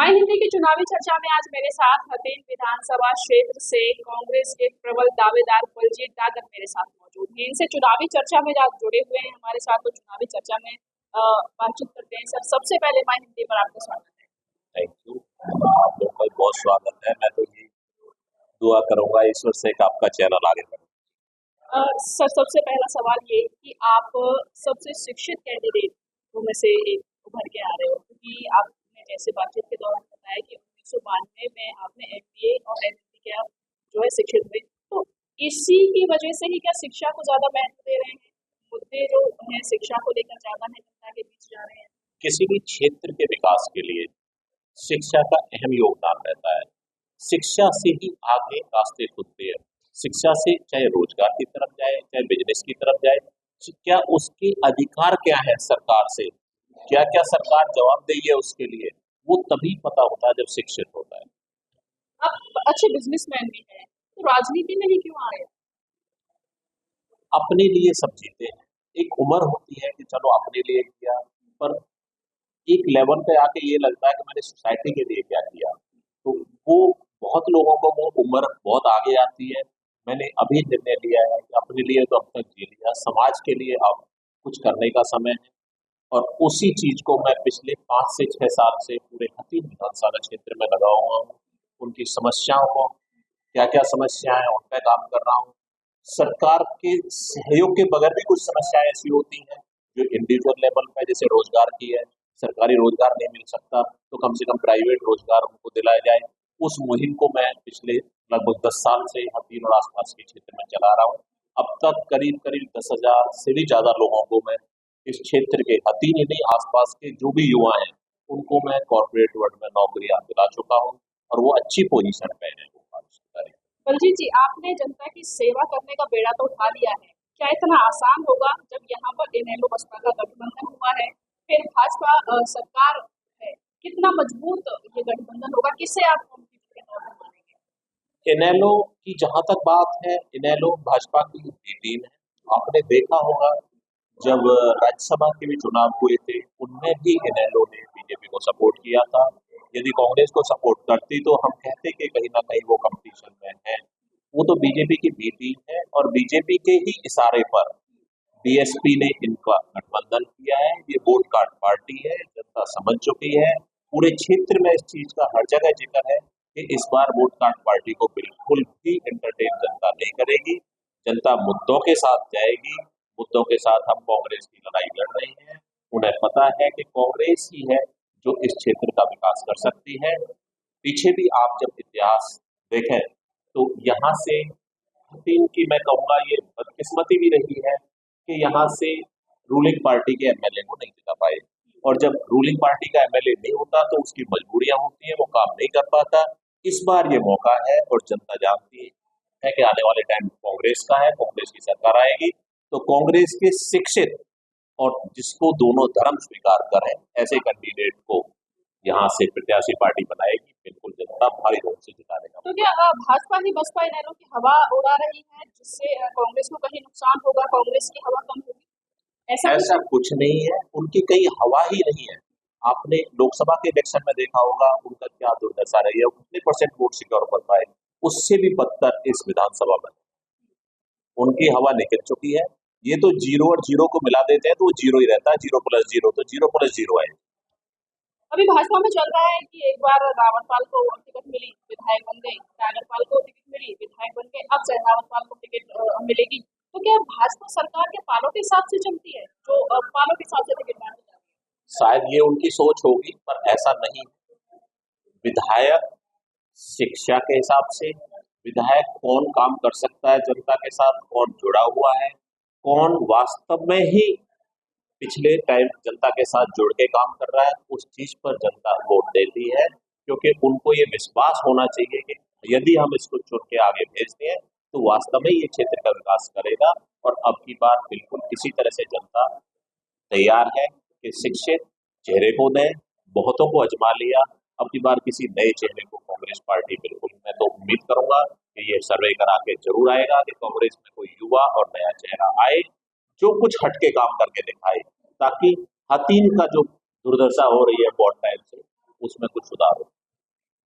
My Hindi की चुनावी चर्चा में आज मेरे साथ हथीन विधानसभा क्षेत्र से कांग्रेस के प्रबल दावेदार बलजीत दादर मेरे साथ मौजूद हैं। इनसे चुनावी चर्चा में आज जुड़े हुए हैं हमारे साथ, तो चुनावी चर्चा में बातचीत करते हैं। सर, सबसे पहले माय हिंदी पर आपका स्वागत है। Thank you. आप लोग का बहुत स्वागत है। मैं तो ये दुआ करूंगा ईश्वर से कि आपका चैनल आगे बढ़े। सर, सबसे पहला सवाल ये कि आप सबसे शिक्षित कैंडिडेट में से एक उभर के आ रहे हो, क्योंकि आपने जैसे बातचीत के दौरान बताया कि 1992 में आपने एमबीए और एमएससी किया, जो है शिक्षित हुए, तो इसी की वजह से ही क्या शिक्षा को ज्यादा महत्व दे रहे हैं? मुद्दे जो हैं शिक्षा को लेकर ज्यादा है, जनता के बीच जा रहे हैं। किसी भी क्षेत्र के विकास के लिए शिक्षा का अहम योगदान रहता है। शिक्षा से ही आगे रास्ते खुलते हैं। शिक्षा से चाहे रोजगार की तरफ जाए, चाहे बिजनेस की तरफ जाए, क्या उसके अधिकार क्या है सरकार से, क्या क्या सरकार जवाबदेही है उसके लिए, वो तभी पता होता है जब शिक्षित होता है। आप अच्छे बिजनेसमैन भी हैं, तो राजनीति में ही क्यों आए? अपने लिए सब जीते हैं। एक उम्र होती है कि चलो अपने लिए किया, पर एक लेवल पे आके ये लगता है कि मैंने सोसाइटी के लिए क्या किया। तो वो बहुत लोगों को वो उम्र बहुत आगे आती है। मैंने अभी निर्णय लिया है कि अपने लिए तो अब तक जी लिया, समाज के लिए अब कुछ करने का समय है। और उसी चीज को मैं पिछले 5 से 6 साल से पूरे हथीन विधानसभा क्षेत्र में लगा हुआ हूँ। उनकी समस्याओं को, क्या क्या समस्याएं हैं, उन पर काम कर रहा हूँ। सरकार के सहयोग के बगैर भी कुछ समस्याएं ऐसी होती हैं जो इंडिविजुअल लेवल पे, जैसे रोजगार की है, सरकारी रोजगार नहीं मिल सकता तो कम से कम प्राइवेट रोजगार उनको दिलाया जाए। उस मुहिम को मैं पिछले लगभग 10 साल से हथीन और आसपास के क्षेत्र में चला रहा हूँ। अब तक करीब करीब 10,000 से भी ज्यादा लोगों को मैं इस क्षेत्र के, हथीन ही नहीं आसपास के जो भी युवा हैं, उनको मैं कॉर्पोरेट वर्ल्ड में नौकरियां दिला चुका हूँ और वो अच्छी पोजीशन पे है। बलजीत जी, आपने जनता की सेवा करने का बेड़ा तो उठा लिया है, क्या इतना आसान होगा जब यहाँ पर इनेलो बसपा का गठबंधन हुआ है, फिर भाजपा सरकार है, कितना मजबूत ये गठबंधन होगा? किससे आप कॉम्पिटिटर के तौर पर मानेंगे? इनेलो की जहां तक बात है, इनेलो भाजपा की भी टीम है। आपने देखा होगा जब राज्यसभा के भी चुनाव हुए थे, उनमें भी इनेलो ने बीजेपी को सपोर्ट किया था। यदि कांग्रेस को सपोर्ट करती तो हम कहते कि कहीं ना कहीं वो कंपटीशन में है। वो तो बीजेपी की बी टीम है और बीजेपी के ही इशारे पर बीएसपी ने इनका गठबंधन किया है। ये वोट कार्ड पार्टी है, जनता समझ चुकी है। पूरे क्षेत्र में इस चीज का हर जगह जिक्र है कि इस बार वोट कार्ड पार्टी को बिल्कुल भी एंटरटेन जनता नहीं करेगी। जनता मुद्दों के साथ जाएगी। मुद्दों के साथ हम कांग्रेस की लड़ाई लड़ रहे हैं। उन्हें पता है कि कांग्रेस ही है जो इस क्षेत्र का विकास कर सकती है। पीछे भी आप जब इतिहास देखें तो यहाँ से हथीन की, मैं कहूँगा ये बदकिस्मती भी रही है कि यहाँ से रूलिंग पार्टी के एमएलए को नहीं जिता पाए। और जब रूलिंग पार्टी का एमएलए नहीं होता तो उसकी मजबूरियां होती है, वो काम नहीं कर पाता। इस बार ये मौका है और जनता जानती है कि आने वाले टाइम कांग्रेस का है, कांग्रेस की सरकार आएगी तो कांग्रेस के शिक्षित और जिसको दोनों धर्म स्वीकार करें ऐसे कैंडिडेट को यहाँ से प्रत्याशी पार्टी बनाएगी। बिल्कुल जनता भारी रूप से जिताने का। तो क्या भाजपा ही बसपा इनेलो की हवा उड़ा रही है, जिससे कांग्रेस को कहीं नुकसान होगा, कांग्रेस की हवा कम होगी? ऐसा कुछ नहीं है, उनकी कहीं हवा ही नहीं है। आपने लोकसभा के इलेक्शन में देखा होगा उनका क्या दुर्दशा रही है, कितने परसेंट वोट सिक्योर कर पाए। उससे भी बदतर इस विधानसभा में उनकी हवा निकल चुकी है। ये तो जीरो और जीरो को मिला देते हैं तो वो जीरो ही रहता है, 0+0 तो 0+0 है। अभी भाजपा में चल रहा है कि एक बार रावतपाल को टिकट मिली, विधायक बन गए, नागरपाल को टिकट मिली, विधायक बन गए, अब रावतपाल को टिकट मिलेगी। तो क्या भाजपा सरकार के पालों के हिसाब से चलती है, जो पालों के हिसाब से टिकट बांटी जाती है? शायद ये उनकी सोच होगी, पर ऐसा नहीं। विधायक शिक्षा के हिसाब से, विधायक कौन काम कर सकता है जनता के साथ, कौन जुड़ा हुआ है, कौन वास्तव में ही पिछले टाइम जनता के साथ जुड़ के काम कर रहा है, उस चीज पर जनता वोट देती है। क्योंकि उनको ये विश्वास होना चाहिए कि यदि हम इसको चुन के आगे भेजते हैं तो वास्तव में ये क्षेत्र का विकास करेगा। और अब की बार बिल्कुल किसी तरह से जनता तैयार है कि शिक्षित चेहरे को दें। बहुतों को अजमा लिया, अब की बार किसी नए चेहरे को कांग्रेस पार्टी, बिल्कुल मैं तो उम्मीद करूंगा कि ये सर्वे करा के जरूर आएगा कि कांग्रेस में कोई युवा और नया चेहरा आए जो कुछ हटके काम करके दिखाए, ताकि हथीन का जो दुर्दशा हो रही है बहुत टाइम से, उसमें कुछ सुधार हो।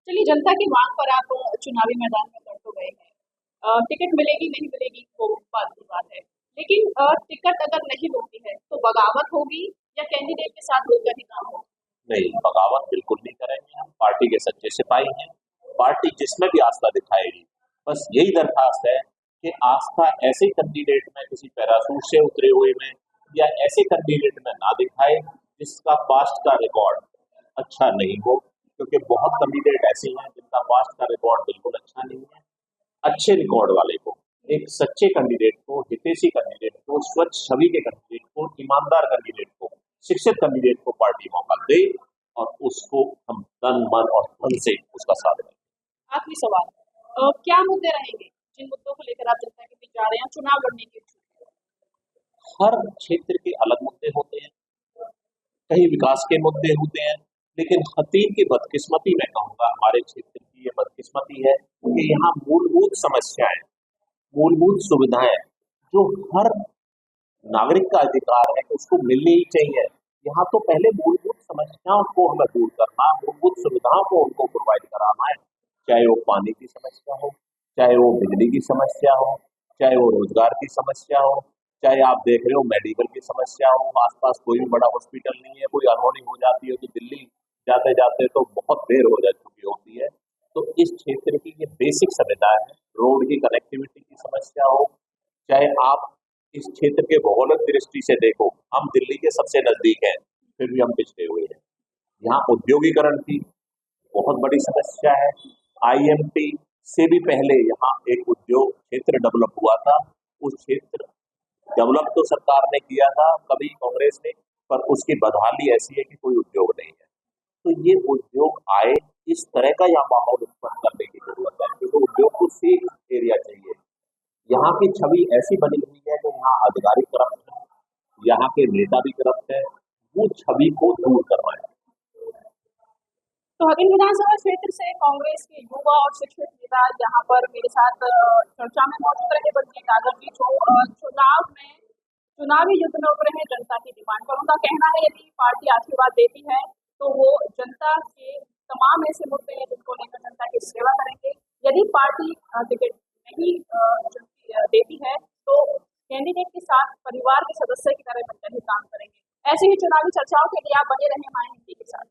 चलिए, जनता की मांग पर आप चुनावी मैदान में उतर तो गए हैं। टिकट मिलेगी नहीं मिलेगी वो बात की बात है, लेकिन टिकट अगर नहीं मिलती है तो बगावत होगी या कैंडिडेट के साथ मिलकर ही काम होगा? नहीं, बगावत बिल्कुल नहीं करेंगे हम, पार्टी के सच्चे सिपाही हैं। पार्टी जिसमें भी आस्था दिखाएगी, बस यही दरखास्त है कि आस्था ऐसे कैंडिडेट में, किसी पैराशूट से उतरे हुए में या ऐसे कैंडिडेट में ना दिखाए जिसका पास्ट का रिकॉर्ड अच्छा नहीं हो, क्योंकि बहुत कैंडिडेट ऐसे हैं जिनका पास्ट का रिकॉर्ड बिल्कुल अच्छा नहीं है। अच्छे रिकॉर्ड वाले को, एक सच्चे कैंडिडेट को, हितैषी कैंडिडेट को, स्वच्छ छवि के कैंडिडेट को, ईमानदार कैंडिडेट को, शिक्षित कैंडिडेट को पार्टी मौका दे और उसको हम तन मन और धन से उसका साथ दें। आखिरी सवाल, क्या मुद्दे रहेंगे जिन मुद्दों को लेकर आप जनता के बीच जा रहे हैं, चुनाव लड़ने के इच्छुक हैं? हर क्षेत्र के अलग मुद्दे होते हैं, कहीं विकास के मुद्दे होते हैं, लेकिन खतीब की बदकिस्मती, मैं कहूँगा हमारे क्षेत्र की ये बदकिस्मती है कि यहाँ मूलभूत समस्याएं, मूलभूत सुविधाएं जो हर नागरिक का अधिकार है उसको मिलनी ही चाहिए। यहाँ तो पहले मूलभूत समस्याओं को हमें दूर करना, मूलभूत सुविधाओं को उनको प्रोवाइड कराना है, चाहे वो पानी की समस्या हो, चाहे वो बिजली की समस्या हो, चाहे वो रोजगार की समस्या हो, चाहे आप देख रहे हो मेडिकल की समस्या हो, आसपास कोई भी बड़ा हॉस्पिटल नहीं है, कोई अनहोनी हो जाती है तो दिल्ली जाते जाते तो बहुत देर हो जा चुकी होती है। तो इस क्षेत्र की ये बेसिक सुविधाएं हैं, रोड की कनेक्टिविटी की समस्या हो, चाहे आप इस क्षेत्र के भौगोलिक दृष्टि से देखो, हम दिल्ली के सबसे नजदीक हैं, फिर भी हम पिछड़े हुए हैं। यहाँ उद्योगीकरण की बहुत बड़ी समस्या है। आईएमपी से भी पहले यहाँ एक उद्योग क्षेत्र डेवलप हुआ था, उस क्षेत्र डेवलप तो सरकार ने किया था कभी कांग्रेस ने, पर उसकी बदहाली ऐसी है कि कोई उद्योग नहीं है। तो ये उद्योग आए, इस तरह का यहाँ माहौल उत्पन्न करने की जरूरत है, क्योंकि उद्योग को सेफ एरिया चाहिए। यहाँ की छवि ऐसी बनी हुई है कि यहाँ अधिकारी करप्ट है, यहाँ के नेता भी करप्ट है, वो छवि को दूर करना है। तो हथिन विधानसभा क्षेत्र से कांग्रेस के युवा और शिक्षित नेता यहाँ पर मेरे साथ चर्चा में मौजूद रहे। बल्जीत आगर जी जो चुनावी युद्ध में उतरे हैं जनता की डिमांड पर, उनका कहना है यदि पार्टी आशीर्वाद देती है तो वो जनता के तमाम ऐसे मुद्दे हैं जिनको लेकर जनता की सेवा करेंगे। यदि पार्टी टिकट नहीं देती है तो कैंडिडेट के साथ परिवार के सदस्य की तरह मिलकर ही काम करेंगे। ऐसी ही चुनावी चर्चाओं के लिए आप बने रहे माय हिंदी के साथ।